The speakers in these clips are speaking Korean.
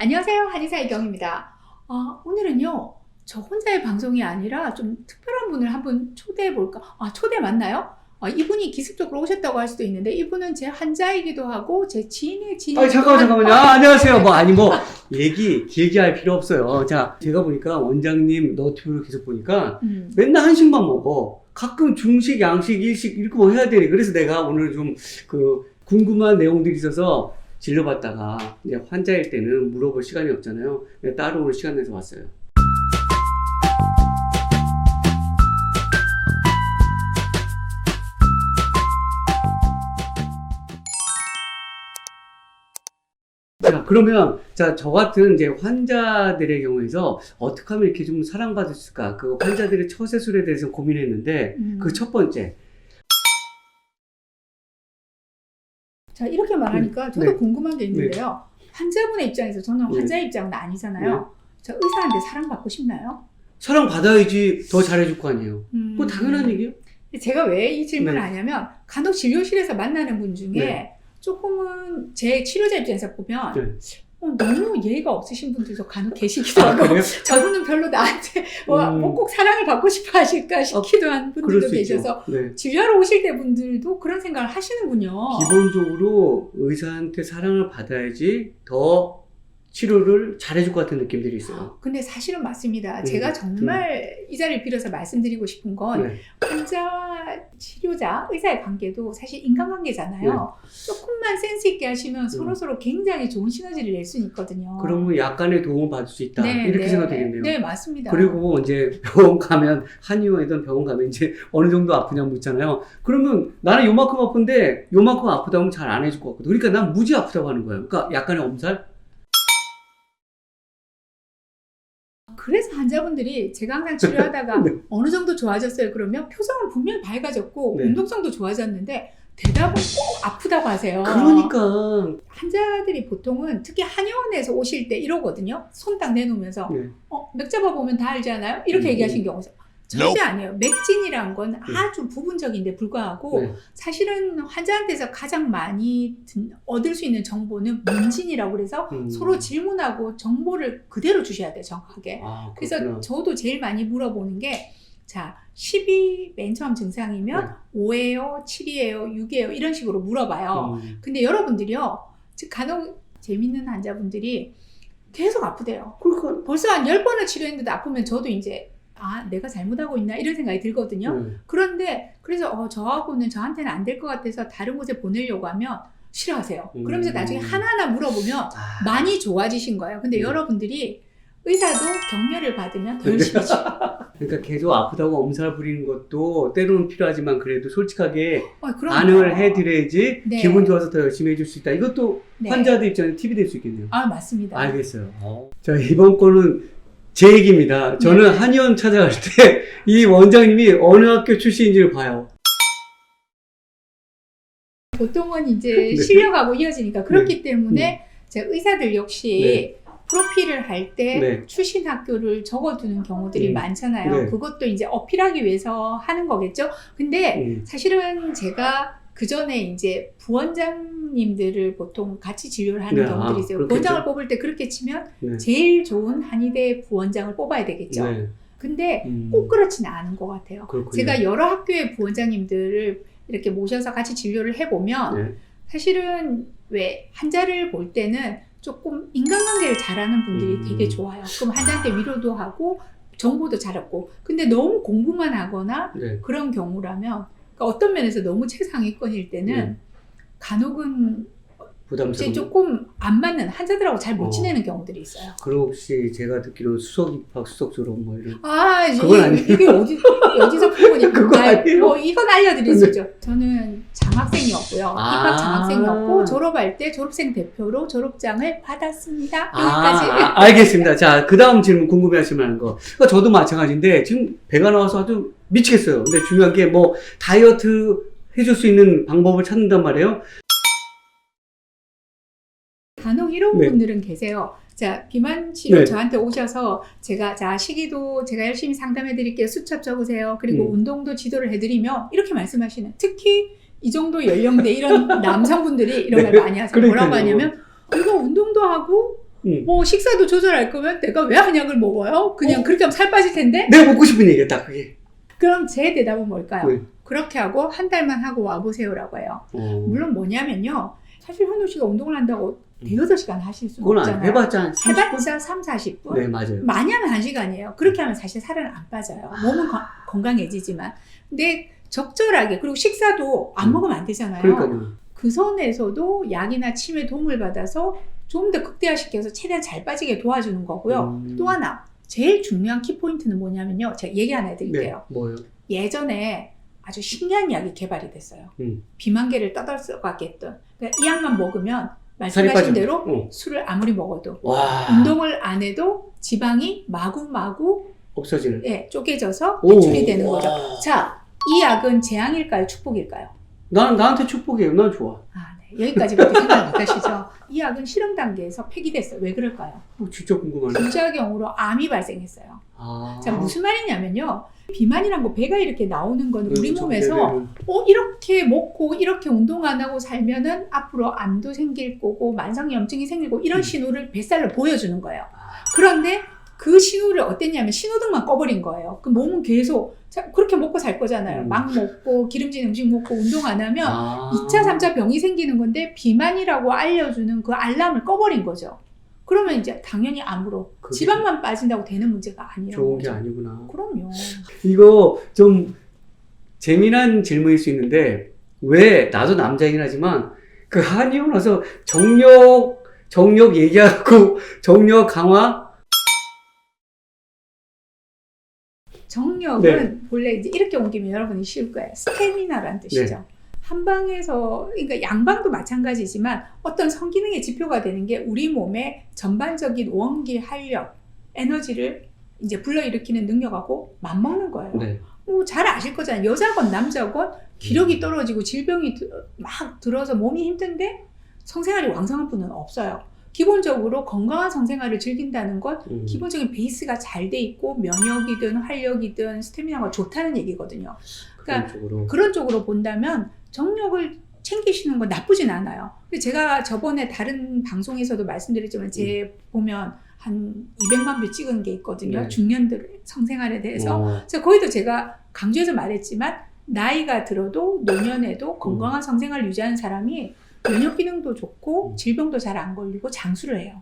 안녕하세요. 한의사 이경입니다. 오늘은요, 저 혼자의 방송이 아니라 좀 특별한 분을 한번 초대해볼까? 초대 맞나요? 이분이 기습적으로 오셨다고 할 수도 있는데, 이분은 제 환자이기도 하고, 제 지인의 지인이기도 잠깐만요. 안녕하세요. 얘기 길게 할 필요 없어요. 자, 제가 보니까 원장님 너튜브를 계속 보니까 맨날 한식만 먹어. 가끔 중식, 양식, 일식 이렇게 뭐 해야 되네. 그래서 내가 오늘 좀 궁금한 내용들이 있어서 진료받다가 이제 환자일 때는 물어볼 시간이 없잖아요. 따로 오늘 시간 내서 왔어요. 자, 그러면, 저 같은 이제 환자들의 경우에서 어떻게 하면 이렇게 좀 사랑받을 수 있을까? 그 환자들의 처세술에 대해서 고민했는데, 그 첫 번째. 자, 이렇게 말하니까 저도 네. 궁금한 게 있는데요. 환자분의 입장에서 저는 환자의 입장은 아니잖아요. 저 의사한테 사랑받고 싶나요? 사랑받아야지 더 잘해줄 거 아니에요. 뭐 당연한 얘기예요. 제가 왜 이 질문을 네. 하냐면, 간혹 진료실에서 만나는 분 중에 조금은 제 치료자 입장에서 보면 너무 예의가 없으신 분들도 간혹 계시기도 하고 그래요? 저분은 별로 나한테 뭐 꼭 사랑을 받고 싶어 하실까 싶기도 한 분들도 계셔서 진료하러 오실 때 분들도 그런 생각을 하시는군요. 기본적으로 의사한테 사랑을 받아야지 더 치료를 잘해줄 것 같은 느낌들이 있어요. 근데 사실은 맞습니다. 제가 정말 이 자리를 빌어서 말씀드리고 싶은 건 환자, 치료자, 의사의 관계도 사실 인간관계잖아요. 조금만 센스 있게 하시면 서로서로 굉장히 좋은 시너지를 낼 수 있거든요. 그러면 약간의 도움을 받을 수 있다. 이렇게 생각되겠네요. 네, 맞습니다. 그리고 이제 병원 가면, 한의원이든 병원 가면 이제 어느 정도 아프냐 묻잖아요. 그러면 나는 요만큼 아픈데 요만큼 아프다고 하면 잘 안 해줄 것 같거든. 그러니까 난 무지 아프다고 하는 거예요. 그러니까 약간의 엄살? 그래서 환자분들이 제가 항상 치료하다가 어느 정도 좋아졌어요. 그러면 표정은 분명히 밝아졌고 운동성도 좋아졌는데 대답은 꼭 아프다고 하세요. 그러니까 환자들이 보통은 특히 한의원에서 오실 때 이러거든요. 손 딱 내놓으면서 맥 잡아보면 다 알잖아요. 이렇게 얘기하신 경우가 절대 아니에요. 맥진이란 건 아주 부분적인데 불구하고 사실은 환자한테서 가장 많이 얻을 수 있는 정보는 문진이라고 그래서 서로 질문하고 정보를 그대로 주셔야 돼요. 정확하게. 그래서 저도 제일 많이 물어보는 게 10이 맨 처음 증상이면 5예요, 7이에요, 6이에요 이런 식으로 물어봐요. 근데 여러분들이요. 간혹 재밌는 환자분들이 계속 아프대요. 그러니까 벌써 한 10번을 치료했는데 아프면 저도 이제 내가 잘못하고 있나 이런 생각이 들거든요. 그런데 그래서 저한테는 안 될 것 같아서 다른 곳에 보내려고 하면 싫어하세요. 그러면서 나중에 하나하나 물어보면 많이 좋아지신 거예요. 근데 여러분들이 의사도 격려를 받으면 더 열심히 해줘요. 그러니까 계속 아프다고 엄살 부리는 것도 때로는 필요하지만 그래도 솔직하게 반응을 해드려야지 기분 좋아서 더 열심히 해줄 수 있다. 이것도 환자들 입장에서 팁이 될 수 있겠네요. 맞습니다. 알겠어요. 자, 이번 거는 제 얘기입니다. 저는 한의원 찾아갈 때 이 원장님이 어느 학교 출신인지를 봐요. 보통은 이제 실력하고 이어지니까 그렇기 때문에 제 의사들 역시 프로필을 할 때 출신 학교를 적어두는 경우들이 많잖아요. 그것도 이제 어필하기 위해서 하는 거겠죠. 근데 사실은 제가 그 전에 이제 부원장님들을 보통 같이 진료를 하는 경우들이 있어요. 부원장을 뽑을 때 그렇게 치면 제일 좋은 한의대 부원장을 뽑아야 되겠죠. 근데 꼭 그렇지는 않은 것 같아요. 그렇군요. 제가 여러 학교의 부원장님들을 이렇게 모셔서 같이 진료를 해보면 사실은 왜 환자를 볼 때는 조금 인간관계를 잘하는 분들이 되게 좋아요. 그럼 환자한테 위로도 하고 정보도 잘 얻고. 근데 너무 공부만 하거나 그런 경우라면 그러니까 어떤 면에서 너무 최상위권일 때는 간혹은 이제 조금 안 맞는 환자들하고 잘 못 지내는 경우들이 있어요. 그럼 혹시 제가 듣기로는 수석 입학, 수석 졸업 뭐 이런 그건 아니에요. 이게 어디서 그거냐. 그거 아니에요? 이건 알려드릴 수 있죠. 저는 장학생이었고요. 입학 장학생이었고 졸업할 때 졸업생 대표로 졸업장을 받았습니다. 여기까지. 알겠습니다. 자, 그 다음 질문 궁금해하실 만한 거. 그러니까 저도 마찬가지인데 지금 배가 나와서 아주 미치겠어요. 근데 중요한 게 다이어트 해줄 수 있는 방법을 찾는단 말이에요. 간혹 이런 분들은 계세요. 비만 치료 저한테 오셔서 제가 식이도 제가 열심히 상담해 드릴게요. 수첩 적으세요. 그리고 운동도 지도를 해드리면 이렇게 말씀하시는, 특히 이 정도 연령대 이런 남성분들이 이런 말 많이 하세요. 뭐라고 하냐면 이거 운동도 하고 뭐 식사도 조절할 거면 내가 왜 한약을 먹어요? 그냥 그렇게 하면 살 빠질 텐데? 내가 먹고 싶은 얘기야, 딱 그게. 그럼 제 대답은 뭘까요? 네. 그렇게 하고 한 달만 하고 와보세요라고 해요. 물론 뭐냐면요. 사실 현우 씨가 운동을 한다고 대여섯 시간 하실 수는 그건 없잖아요. 해봤자 한 30분? 해봤자 3, 40분? 네, 맞아요. 많이 하면 1시간이에요. 그렇게 하면 사실 살은 안 빠져요. 몸은 건강해지지만. 근데 적절하게, 그리고 식사도 안 먹으면 안 되잖아요. 그러니까요. 그 선에서도 약이나 침에 도움을 받아서 좀 더 극대화시켜서 최대한 잘 빠지게 도와주는 거고요. 또 하나, 제일 중요한 키포인트는 뭐냐면요. 제가 얘기 하나 해드릴게요. 네, 뭐요? 예전에 아주 신기한 약이 개발이 됐어요. 비만계를 떠들썩하게 했던. 그러니까 이 약만 먹으면 말씀하신 대로 술을 아무리 먹어도 와. 운동을 안 해도 지방이 마구마구 없어지는. 네, 쪼개져서 배출이 되는 거죠. 와. 자, 이 약은 재앙일까요? 축복일까요? 나한테 축복이에요. 난 좋아. 아, 네. 여기까지밖에 생각 못 하시죠? 이 약은 실험 단계에서 폐기됐어요. 왜 그럴까요? 진짜 궁금하네. 부작용으로 암이 발생했어요. 아. 자, 무슨 말이냐면요. 비만이란 거 배가 이렇게 나오는 건 우리 몸에서 네네네. 이렇게 먹고 이렇게 운동 안 하고 살면은 앞으로 암도 생길 거고 만성염증이 생기고 이런 신호를 뱃살로 보여주는 거예요. 그런데 그 신호를 어땠냐면 신호등만 꺼버린 거예요. 그 몸은 계속 그렇게 먹고 살 거잖아요. 막 먹고 기름진 음식 먹고 운동 안 하면 2차, 3차 병이 생기는 건데 비만이라고 알려주는 그 알람을 꺼버린 거죠. 그러면 이제 당연히 암으로 지방만 빠진다고 되는 문제가 아니에요. 좋은 게 아니구나. 그럼요. 이거 좀 재미난 질문일 수 있는데 왜 나도 남자이긴 하지만 그 한의원 와서 정력 얘기하고 정력 강화 정력은 네. 본래 이제 이렇게 옮기면 여러분이 쉬울 거예요. 스태미나라는 뜻이죠. 네. 한방에서, 그러니까 양방도 마찬가지지만 어떤 성기능의 지표가 되는 게 우리 몸의 전반적인 원기, 활력, 에너지를 이제 불러일으키는 능력하고 맞먹는 거예요. 네. 뭐 잘 아실 거잖아요. 여자건 남자건 기력이 떨어지고 질병이 막 들어서 몸이 힘든데 성생활이 왕성한 분은 없어요. 기본적으로 건강한 성생활을 즐긴다는 건 기본적인 베이스가 잘 돼 있고 면역이든 활력이든 스태미나가 좋다는 얘기거든요. 그러니까 그런 쪽으로 본다면 정력을 챙기시는 건 나쁘진 않아요. 근데 제가 저번에 다른 방송에서도 말씀드렸지만 제 보면 한 200만 뷰 찍은 게 있거든요. 네. 중년들 성생활에 대해서. 거기도 제가 강조해서 말했지만 나이가 들어도 노년에도 건강한 성생활을 유지하는 사람이 면역 기능도 좋고 질병도 잘 안 걸리고 장수를 해요.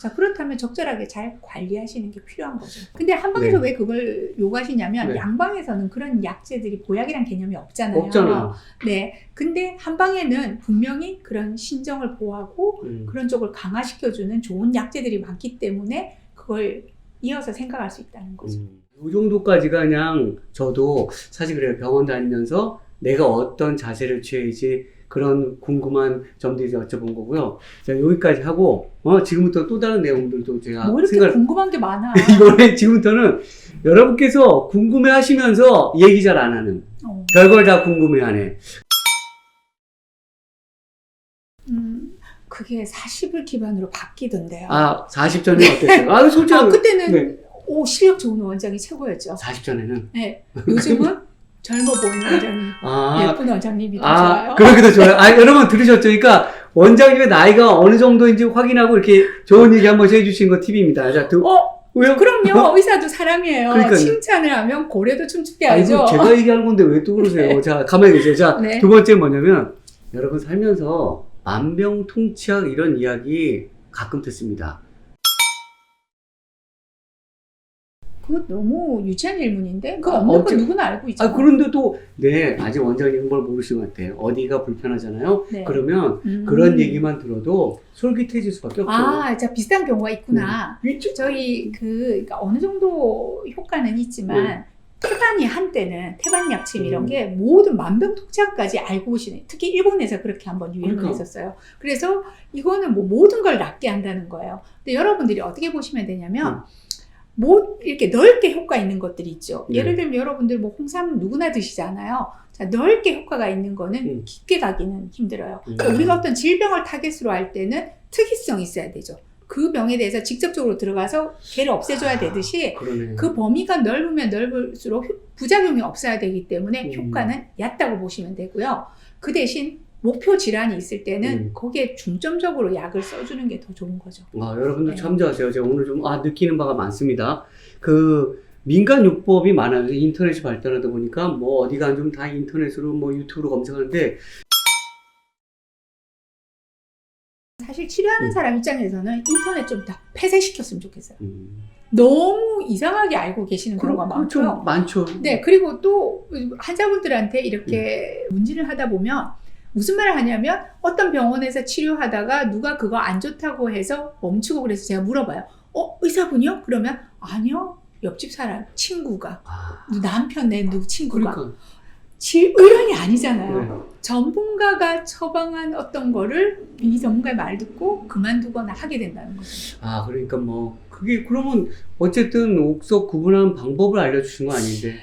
자, 그렇다면 적절하게 잘 관리하시는 게 필요한 거죠. 근데 한방에서 왜 그걸 요구하시냐면 양방에서는 그런 약재들이 보약이란 개념이 없잖아요. 없잖아요. 네. 근데 한방에는 분명히 그런 신정을 보호하고 그런 쪽을 강화시켜주는 좋은 약재들이 많기 때문에 그걸 이어서 생각할 수 있다는 거죠. 이 정도까지가 그냥 저도 사실 그래요. 병원 다니면서 내가 어떤 자세를 취해야지 그런 궁금한 점들이 여쭤본 거고요. 자, 여기까지 하고, 지금부터 또 다른 내용들도 제가 뭐 이렇게 궁금한 게 많아. 이번에 지금부터는 여러분께서 궁금해 하시면서 얘기 잘 안 하는, 별걸 다 궁금해 하네. 그게 40을 기반으로 바뀌던데요. 40전에 어땠어요? 솔직히. 그때는, 네. 실력 좋은 원장이 최고였죠. 40전에는? 네. 요즘은 젊어 보이는 원장님, 예쁜 원장님이 더 좋아요. 그러기도 좋아요. 여러분 들으셨죠? 그러니까 원장님의 나이가 어느 정도인지 확인하고 이렇게 좋은 얘기 한 번씩 해주신 거 팁입니다. 자, 왜요? 그럼요. 의사도 사람이에요. 그러니까요. 칭찬을 하면 고래도 춤추게 하죠. 제가 얘기하는 건데 왜 또 그러세요? 네. 자, 가만히 계세요. 자, 네. 두 번째 뭐냐면 여러분 살면서 만병통치약 이런 이야기 가끔 듣습니다. 그거 너무 유치한 질문인데? 그거 없는 건 누구나 알고 있죠. 그런데 또, 아직 원장님은 뭘 모르시는 것 같아요. 어디가 불편하잖아요? 네. 그러면 그런 얘기만 들어도 솔깃해질 수밖에 없어요. 자, 비슷한 경우가 있구나. 저희 그러니까 어느 정도 효과는 있지만, 태반이 한때는 태반 약침 이런 게 모든 만병통치약까지 알고 오시네. 특히 일본에서 그렇게 한번 유행을 했었어요. 그래서 이거는 뭐 모든 걸 낫게 한다는 거예요. 근데 여러분들이 어떻게 보시면 되냐면, 이렇게 넓게 효과 있는 것들이 있죠. 예를 들면 여러분들 뭐 홍삼 누구나 드시잖아요. 자, 넓게 효과가 있는 거는 깊게 가기는 힘들어요. 그러니까 우리가 어떤 질병을 타겟으로 할 때는 특이성이 있어야 되죠. 그 병에 대해서 직접적으로 들어가서 걔를 없애줘야 되듯이 그 범위가 넓으면 넓을수록 부작용이 없어야 되기 때문에 효과는 얕다고 보시면 되고요. 그 대신 목표 질환이 있을 때는 거기에 중점적으로 약을 써주는 게 더 좋은 거죠. 여러분들 네. 참조하세요. 제가 오늘 좀 느끼는 바가 많습니다. 그 민간요법이 많아요. 인터넷이 발달하다 보니까 뭐 어디가 좀 다 인터넷으로 뭐 유튜브로 검색하는데 사실 치료하는 사람 입장에서는 인터넷 좀 다 폐쇄시켰으면 좋겠어요. 너무 이상하게 알고 계시는 경우가 그렇죠. 많고요. 많죠. 네, 그리고 또 환자분들한테 이렇게 문진을 하다 보면 무슨 말을 하냐면 어떤 병원에서 치료하다가 누가 그거 안 좋다고 해서 멈추고 그래서 제가 물어봐요. 의사분이요? 그러면 아니요. 옆집 사람, 친구가, 남편 내 누구 친구가. 그러니까. 의원이 아니잖아요. 네. 전문가가 처방한 어떤 거를 비전문가의 말 듣고 그만두거나 하게 된다는 거죠. 그러니까 뭐 그게 그러면 어쨌든 옥석 구분하는 방법을 알려주신 거 아닌데.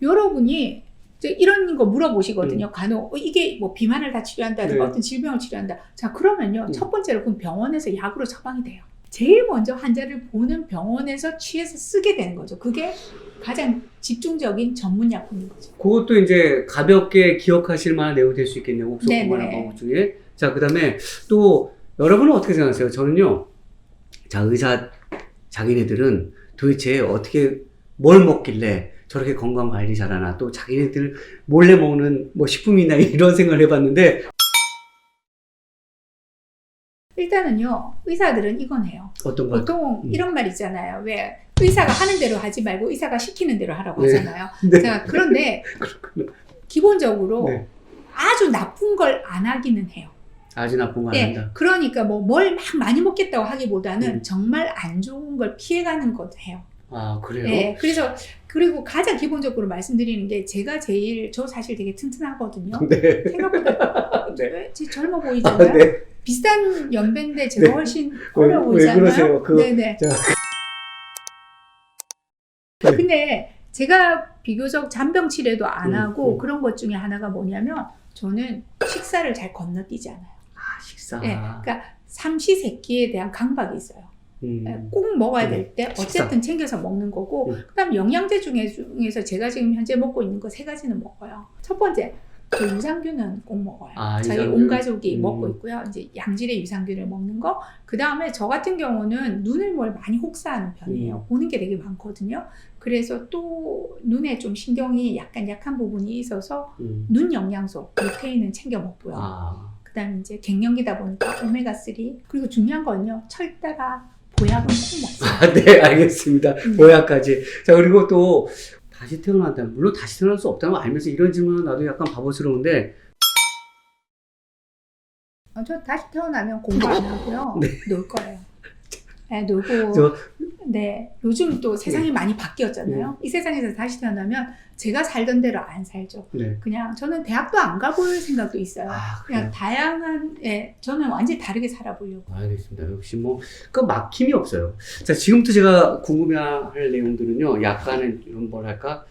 여러분이 이제 이런 거 물어보시거든요. 간혹 이게 뭐 비만을 다 치료한다든가 네. 어떤 질병을 치료한다. 자, 그러면요. 첫 번째로 그럼 병원에서 약으로 처방이 돼요. 제일 먼저 환자를 보는 병원에서 취해서 쓰게 되는 거죠. 그게 가장 집중적인 전문 약품인 거죠. 그것도 이제 가볍게 기억하실 만한 내용이 될 수 있겠네요. 옥석 네네. 구분하는 방법 중에. 자, 그 다음에 또 여러분은 어떻게 생각하세요? 저는요. 자, 의사 자기네들은 도대체 어떻게 뭘 먹길래 저렇게 건강 관리 잘하나, 또 자기네들 몰래 먹는 뭐 식품이나 이런 생각을 해봤는데. 일단은요, 의사들은 이건 해요. 어떤 거? 보통 이런 말 있잖아요. 왜 의사가 하는 대로 하지 말고 의사가 시키는 대로 하라고 네. 하잖아요. 네. 자, 그런데 그렇군요. 기본적으로 네. 아주 나쁜 걸 안 하기는 해요. 아주 나쁜 거 안 네, 한다. 그러니까 뭐 뭘 막 많이 먹겠다고 하기보다는 정말 안 좋은 걸 피해가는 것도 해요. 그래요? 네, 그리고 가장 기본적으로 말씀드리는 게 제가 저 사실 되게 튼튼하거든요. 네. 생각보다 네. 저젊어 보이잖아요. 네. 비슷한 연배인데 제가 네. 훨씬 왜 어려 보이잖아요. 그러세요? 네네. 자. 네. 근데 제가 비교적 잔병 치레도 안 하고 음. 그런 것 중에 하나가 뭐냐면 저는 식사를 잘 건너뛰지 않아요. 식사. 네, 그러니까 삼시세끼에 대한 강박이 있어요. 음. 꼭 먹어야 될 때 식사. 어쨌든 챙겨서 먹는 거고 그다음 영양제 중에서 제가 지금 현재 먹고 있는 거 3가지는 먹어요. 첫 번째, 저 유산균은 꼭 먹어요. 저희 유산균? 온 가족이 먹고 있고요. 이제 양질의 유산균을 먹는 거. 그 다음에 저 같은 경우는 눈을 많이 혹사하는 편이에요. 보는 게 되게 많거든요. 그래서 또 눈에 좀 신경이 약간 약한 부분이 있어서 눈 영양소, 루테인은 챙겨 먹고요. 그 다음에 이제 갱년기다 보니까 오메가3. 그리고 중요한 건요, 철다가 보약은 꼭 먹어요. 네, 알겠습니다. 보약까지. 자, 그리고 또 다시 태어난다. 물론 다시 태어날 수 없다는 걸 알면서 이런 질문은 나도 약간 바보스러운데. 저 다시 태어나면 공부 안 하고요. 네. 놀 거예요. 네, 놀고. 네, 요즘 또 세상이 많이 바뀌었잖아요. 이 세상에서 다시 태어나면 제가 살던 대로 안 살죠. 네. 그냥 저는 대학도 안 가볼 생각도 있어요. 그냥 그래요? 다양한, 저는 완전히 다르게 살아보려고. 알겠습니다. 역시 그 막힘이 없어요. 자, 지금부터 제가 궁금해할 내용들은요, 약간은 이런 뭐랄까,